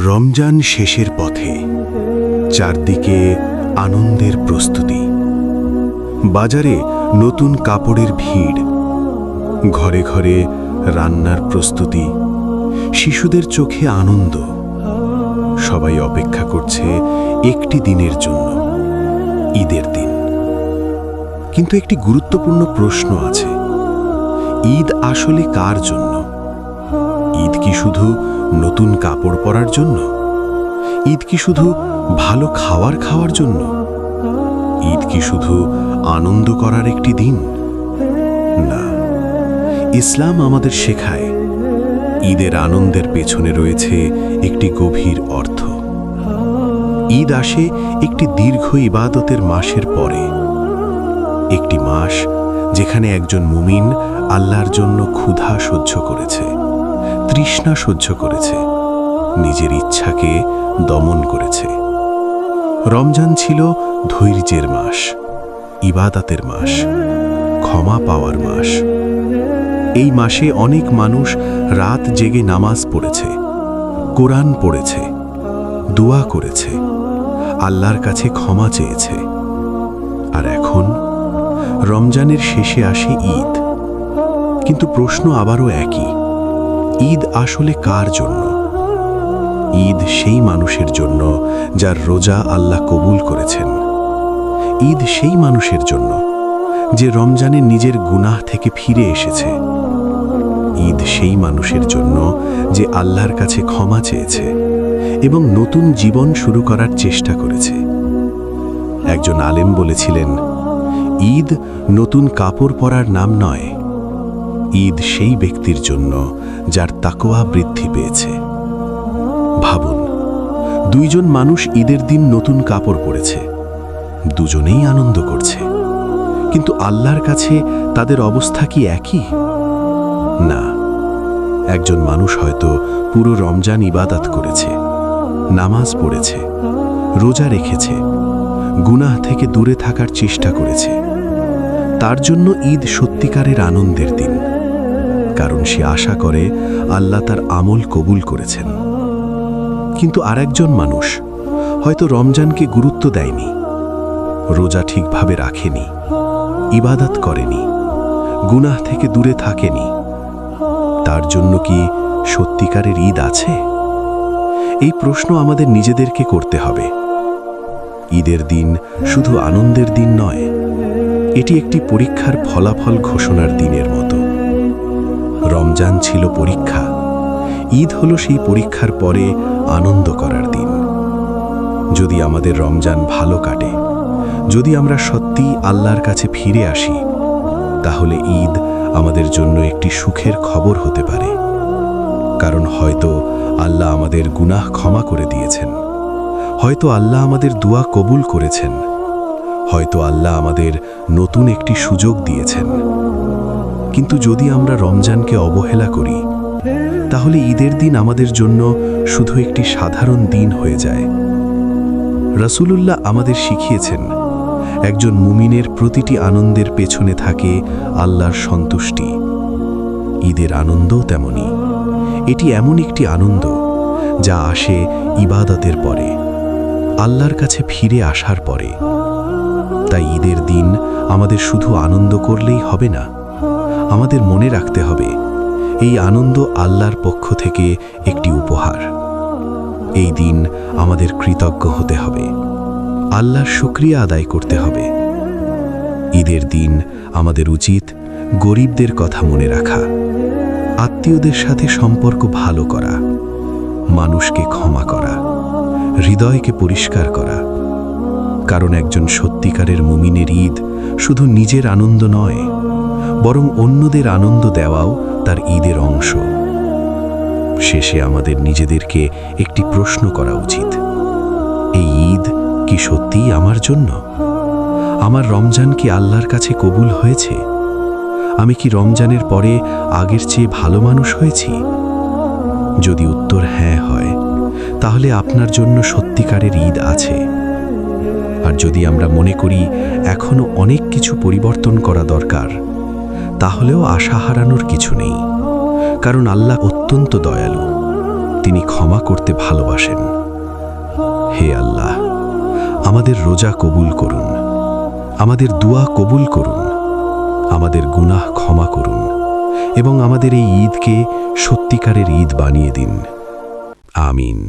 রমজান শেষের পথে, চারদিকে আনন্দের প্রস্তুতি। বাজারে নতুন কাপড়ের ভিড়, ঘরে ঘরে রান্নার প্রস্তুতি, শিশুদের চোখে আনন্দ। সবাই অপেক্ষা করছে একটি দিনের জন্য, ঈদের দিন। কিন্তু একটি গুরুত্বপূর্ণ প্রশ্ন আছে, ঈদ আসলে কার জন্য? ঈদ কি শুধু নতুন কাপড় পরার জন্য? ঈদ কি শুধু ভালো খাওয়ার জন্য? ঈদ কি শুধু আনন্দ করার একটি দিন? না, ইসলাম আমাদের শেখায় ঈদের আনন্দের পেছনে রয়েছে একটি গভীর অর্থ। ঈদ আসে একটি দীর্ঘ ইবাদতের মাসের পরে, একটি মাস যেখানে একজন মুমিন আল্লাহর জন্য ক্ষুধা সহ্য করেছে, তৃষ্ণা সহ্য করেছে, নিজের ইচ্ছাকে দমন করেছে। রমজান ছিল ধৈর্যের মাস, ইবাদতের মাস, ক্ষমা পাওয়ার মাস। এই মাসে অনেক মানুষ রাত জেগে নামাজ পড়েছে, কোরআন পড়েছে, দোয়া করেছে, আল্লাহর কাছে ক্ষমা চেয়েছে। আর এখন রমজানের শেষে আসে ঈদ। কিন্তু প্রশ্ন আবারও একই, ঈদ আসলে কার জন্য? ঈদ সেই মানুষের জন্য যার রোজা আল্লাহ কবুল করেছেন। ঈদ সেই মানুষের জন্য যে রমজানে নিজের গুনাহ থেকে ফিরে এসেছে। ঈদ সেই মানুষের জন্য যে আল্লাহর কাছে ক্ষমা চেয়েছে এবং নতুন জীবন শুরু করার চেষ্টা করেছে। একজন আলেম বলেছিলেন, ঈদ নতুন কাপড় পরার নাম নয়, ঈদ সেই ব্যক্তির জন্য যার তাকওয়া বৃদ্ধি পেয়েছে। ভাবুন, দুইজন মানুষ ঈদের দিন নতুন কাপড় পরেছে, দুজনেই আনন্দ করছে, কিন্তু আল্লাহর কাছে তাদের অবস্থা কি একই? না, একজন মানুষ হয়তো পুরো রমজান ইবাদত করেছে, নামাজ পড়েছে, রোজা রেখেছে, গুনাহ থেকে দূরে থাকার চেষ্টা করেছে। তার জন্য ঈদ সত্যিকারের আনন্দের দিন, কারণ সে আশা করে আল্লাহ তার আমল কবুল করেছেন। কিন্তু আরেকজন মানুষ হয়তো রমজানকে গুরুত্ব দেয়নি, রোজা ঠিকভাবে রাখেনি, ইবাদত করেনি, গুনাহ থেকে দূরে থাকেনি। তার জন্য কি সত্যিকারের ঈদ আছে? এই প্রশ্ন আমাদের নিজেদেরকে করতে হবে। ঈদের দিন শুধু আনন্দের দিন নয়, এটি একটি পরীক্ষার ফলাফল ঘোষণার দিনের মতো। রমজান ছিল পরীক্ষা, ঈদ হলো সেই পরীক্ষার পরে আনন্দ করার দিন। যদি আমাদের রমজান ভালো কাটে, যদি আমরা সত্যিই আল্লাহর কাছে ফিরে আসি, তাহলে ঈদ আমাদের জন্য একটি সুখের খবর হতে পারে। কারণ হয়তো আল্লাহ আমাদের গুনাহ ক্ষমা করে দিয়েছেন, হয়তো আল্লাহ আমাদের দোয়া কবুল করেছেন, হয়তো আল্লাহ আমাদের নতুন একটি সুযোগ দিয়েছেন। কিন্তু যদি আমরা রমজানকে অবহেলা করি, তাহলে ঈদের দিন আমাদের জন্য শুধু একটি সাধারণ দিন হয়ে যায়। রাসূলুল্লাহ আমাদের শিখিয়েছেন, একজন মুমিনের প্রতিটি আনন্দের পেছনে থাকে আল্লাহর সন্তুষ্টি। ঈদের আনন্দও তেমনি। এটি এমন একটি আনন্দ যা আসে ইবাদতের পরে, আল্লাহর কাছে ফিরে আসার পরে। তাই ঈদের দিন আমাদের শুধু আনন্দ করলেই হবে না, আমাদের মনে রাখতে হবে এই আনন্দ আল্লাহর পক্ষ থেকে একটি উপহার। এই দিন আমাদের কৃতজ্ঞ হতে হবে, আল্লাহর শুকরিয়া আদায় করতে হবে। ঈদের দিন আমাদের উচিত গরিবদের কথা মনে রাখা, আত্মীয়দের সাথে সম্পর্ক ভালো করা, মানুষকে ক্ষমা করা, হৃদয়কে পরিষ্কার করা। কারণ একজন সত্যিকারের মুমিনের ঈদ শুধু নিজের আনন্দ নয়, বরং অন্যদের আনন্দ দেওয়াও তার ঈদের অংশ। শেষে আমাদের নিজেদেরকে একটি প্রশ্ন করা উচিত, এই ঈদ কি সত্যিই আমার জন্য? আমার রমজান কি আল্লাহর কাছে কবুল হয়েছে? আমি কি রমজানের পরে আগের চেয়ে ভালো মানুষ হয়েছি? যদি উত্তর হ্যাঁ হয়, তাহলে আপনার জন্য সত্যিকারের ঈদ আছে। আর যদি আমরা মনে করি এখনো অনেক কিছু পরিবর্তন করা দরকার, তাহলেও আশা হারানোর কিছু নেই, কারণ আল্লাহ অত্যন্ত দয়ালু। তিনি ক্ষমা করতে ভালোবাসেন। হে আল্লাহ, আমাদের রোজা কবুল করুন, আমাদের দুয়া কবুল করুন, আমাদের গুনাহ ক্ষমা করুন এবং আমাদের এই ঈদকে সত্যিকারের ঈদ বানিয়ে দিন। আমিন।